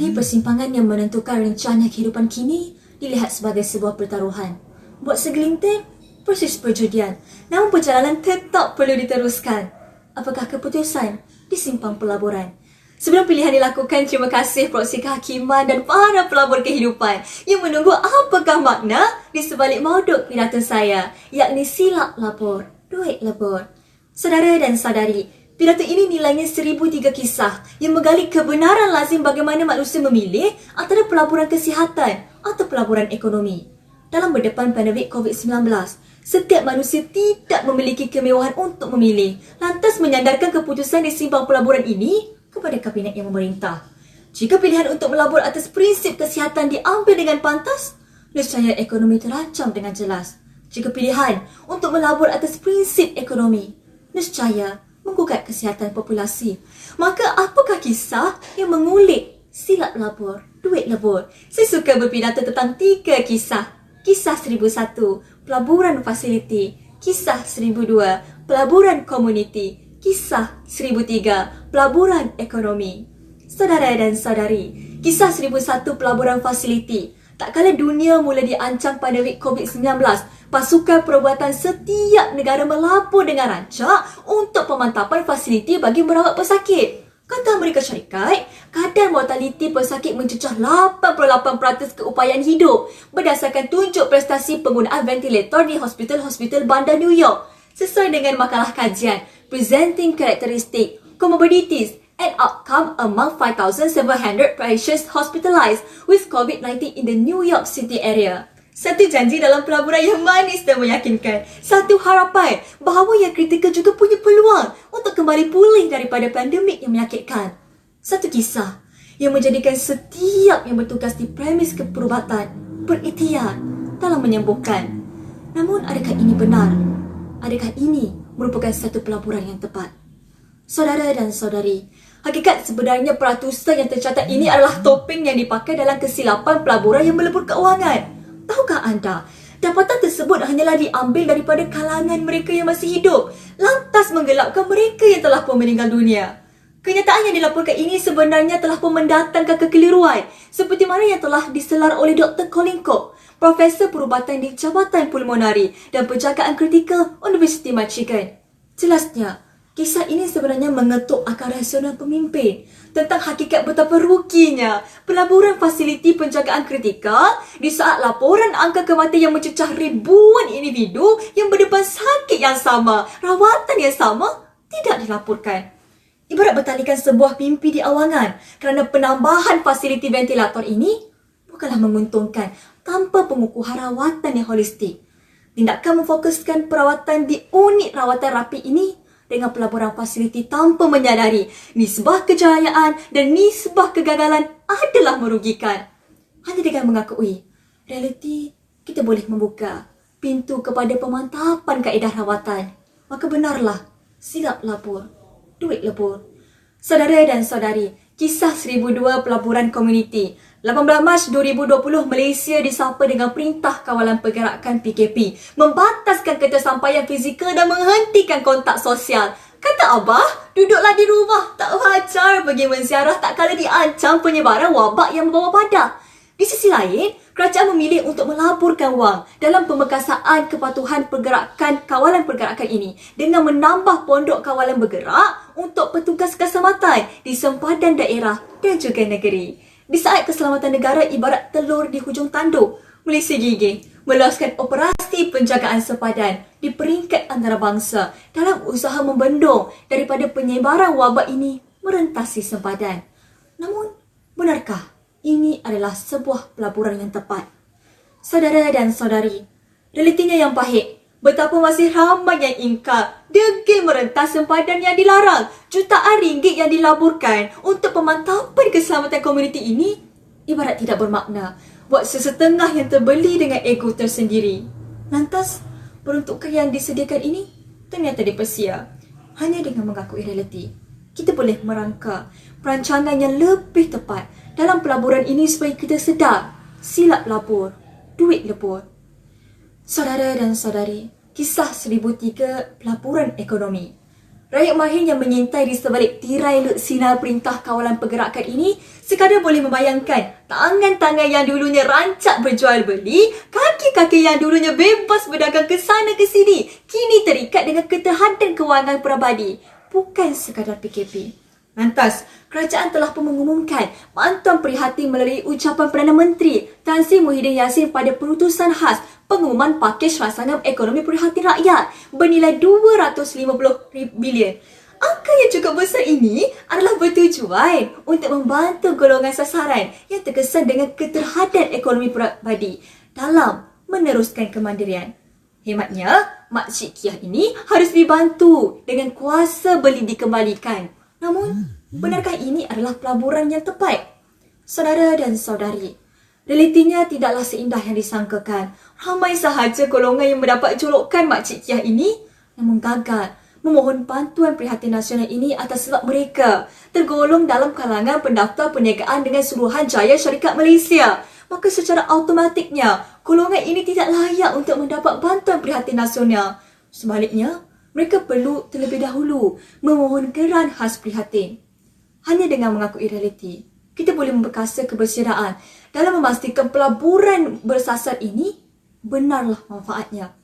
Di persimpangan yang menentukan rencana kehidupan kini dilihat sebagai sebuah pertaruhan. Buat segelintir, proses perjudian. Namun perjalanan tetap perlu diteruskan. Apakah keputusan di simpang pelaburan? Sebelum pilihan dilakukan, terima kasih proksi kehakiman dan para pelabur kehidupan yang menunggu apakah makna di sebalik mauduk pidato saya, yakni silap lapor, duit lebur. Saudara dan saudari, pidato ini nilainya 1003 kisah yang menggali kebenaran lazim bagaimana manusia memilih antara pelaburan kesihatan atau pelaburan ekonomi. Dalam berdepan pandemik COVID-19, setiap manusia tidak memiliki kemewahan untuk memilih, lantas menyandarkan keputusan di simpang pelaburan ini kepada kabinet yang memerintah. Jika pilihan untuk melabur atas prinsip kesihatan diambil dengan pantas, nescaya ekonomi terancam dengan jelas. Jika pilihan untuk melabur atas prinsip ekonomi, nescaya menggugat kesihatan populasi. Maka apakah kisah yang mengulik silap labur, duit lebur? Saya suka berpidato tentang 3 kisah. Kisah 1001, pelaburan fasiliti. Kisah 1002, pelaburan komuniti. Kisah 1003, pelaburan ekonomi. Saudara dan saudari, kisah 1001 pelaburan fasiliti. Tak kala dunia mula diancam pandemik COVID-19, pasukan perubatan setiap negara melapor dengan rancak untuk pemantapan fasiliti bagi merawat pesakit. Kata Amerika Syarikat, kadar mortaliti pesakit mencecah 88% keupayaan hidup berdasarkan tunjuk prestasi penggunaan ventilator di hospital-hospital bandar New York. Sesuai dengan makalah kajian, Presenting Characteristic, Comorbidities and Outcome Among 5,700 Patients Hospitalized with COVID-19 in the New York City area. Satu janji dalam pelaburan yang manis dan meyakinkan. Satu harapan bahawa yang kritikal juga punya peluang untuk kembali pulih daripada pandemik yang menyakitkan. Satu kisah yang menjadikan setiap yang bertugas di premis keperubatan berikhtiar dalam menyembuhkan. Namun adakah ini benar? Adakah ini merupakan satu pelaburan yang tepat? Saudara dan saudari, hakikat sebenarnya peratusan yang tercatat ini adalah topeng yang dipakai dalam kesilapan pelaburan yang melebur keuangan. Tahukah anda, dapatan tersebut hanyalah diambil daripada kalangan mereka yang masih hidup, lantas menggelapkan mereka yang telah pun meninggal dunia. Kenyataan yang dilaporkan ini sebenarnya telah pun mendatangkan kekeliruan, seperti mana yang telah diselar oleh Dr. Colin Cook, Profesor Perubatan di Jabatan Pulmonari dan Penjagaan Kritikal Universiti Michigan. Jelasnya, kisah ini sebenarnya mengetuk akal rasional pemimpin tentang hakikat betapa ruginya pelaburan fasiliti penjagaan kritikal di saat laporan angka kematian yang mencecah ribuan individu yang berdepan sakit yang sama, rawatan yang sama tidak dilaporkan. Ibarat bertalikan sebuah mimpi di awangan kerana penambahan fasiliti ventilator ini bukanlah menguntungkan tanpa pengukuhan rawatan yang holistik. Tindakan memfokuskan perawatan di unit rawatan rapi ini dengan pelaburan fasiliti tanpa menyadari nisbah kejayaan dan nisbah kegagalan adalah merugikan. Hanya dengan mengakui realiti, kita boleh membuka pintu kepada pemantapan kaedah rawatan. Maka benarlah silap labur, duit lebur. Saudara dan saudari, kisah 1002 pelaburan komuniti. 18 Mac 2020, Malaysia disapa dengan Perintah Kawalan Pergerakan PKP membataskan ketersampaian fizikal dan menghentikan kontak sosial. Kata Abah, duduklah di rumah, tak wajar pergi menziarah tak kala diancam penyebaran wabak yang membawa padah. Di sisi lain, kerajaan memilih untuk melaburkan wang dalam pemekasaan kepatuhan pergerakan kawalan pergerakan ini dengan menambah pondok kawalan bergerak untuk petugas keselamatan di sempadan daerah dan juga negeri. Di saat keselamatan negara ibarat telur di hujung tanduk, Malaysia gigih meluaskan operasi penjagaan sempadan di peringkat antarabangsa dalam usaha membendung daripada penyebaran wabak ini merentasi sempadan. Namun, benarkah ini adalah sebuah pelaburan yang tepat? Saudara dan saudari, realitinya yang pahit. Betapa masih ramai yang ingkar, degil merentas sempadan yang dilarang. Jutaan ringgit yang dilaburkan untuk pemantapan keselamatan komuniti ini ibarat tidak bermakna buat sesetengah yang terbeli dengan ego tersendiri. Lantas, peruntukan yang disediakan ini ternyata dipersia. Hanya dengan mengakui realiti, kita boleh merangka perancangan yang lebih tepat dalam pelaburan ini supaya kita sedar silap labur, duit lebur. Saudara dan saudari, kisah 1003 pelaburan ekonomi. Rakyat mahir yang menyintai di sebalik tirai lut sinar Perintah Kawalan Pergerakan ini Sekadar boleh membayangkan tangan-tangan yang dulunya rancak berjual beli, kaki-kaki yang dulunya bebas berdagang ke sana ke sini, kini terikat dengan keterhadian kewangan perabadi. Bukan sekadar PKP. Lantas, kerajaan telah pun mengumumkan bantuan prihatin melalui ucapan Perdana Menteri Tan Sri Muhyiddin Yassin pada perutusan khas pengumuman pakej rancangan ekonomi prihatin rakyat bernilai 250 bilion. Angka yang cukup besar ini adalah bertujuan untuk membantu golongan sasaran yang terkesan dengan keterhadian ekonomi perabadi dalam meneruskan kemandirian. Hematnya, Makcik Kiah ini harus dibantu dengan kuasa beli dikembalikan. Namun, benarkah ini adalah pelaburan yang tepat? Saudara dan saudari, realitinya tidaklah seindah yang disangkakan. Ramai sahaja golongan yang mendapat julukan Makcik Kiah ini namun gagal memohon bantuan prihatin nasional ini atas sebab mereka tergolong dalam kalangan pendaftar perniagaan dengan Suruhanjaya Syarikat Malaysia. Maka secara automatiknya, golongan ini tidak layak untuk mendapat bantuan prihatin nasional. Sebaliknya, mereka perlu terlebih dahulu memohon geran khas prihatin. Hanya dengan mengakui realiti, kita boleh memperkasa keberseriaan dalam memastikan pelaburan bersasar ini benarlah manfaatnya.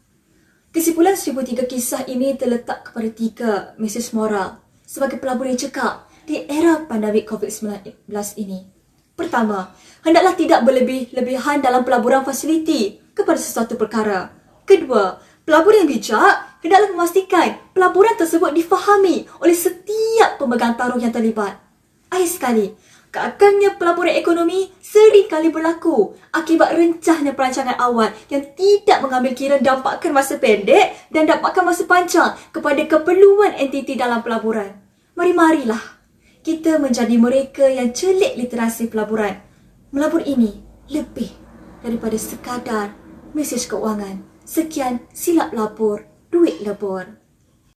Kesimpulan 1003 kisah ini terletak kepada 3 mesej moral sebagai pelabur yang cekap di era pandemik COVID-19 ini. Pertama, hendaklah tidak berlebih-lebihan dalam pelaburan fasiliti kepada sesuatu perkara. Kedua, pelabur yang bijak hendaklah memastikan pelaburan tersebut difahami oleh setiap pemegang taruh yang terlibat. Akhir sekali, gagalnya pelaburan ekonomi sering kali berlaku akibat rencahnya perancangan awal yang tidak mengambil kira dampakkan masa pendek dan dampakkan masa panjang kepada keperluan entiti dalam pelaburan. Marilah kita menjadi mereka yang celik literasi pelaburan. Melabur ini lebih daripada sekadar mesej keuangan. Sekian, silap lapor, duit lebur.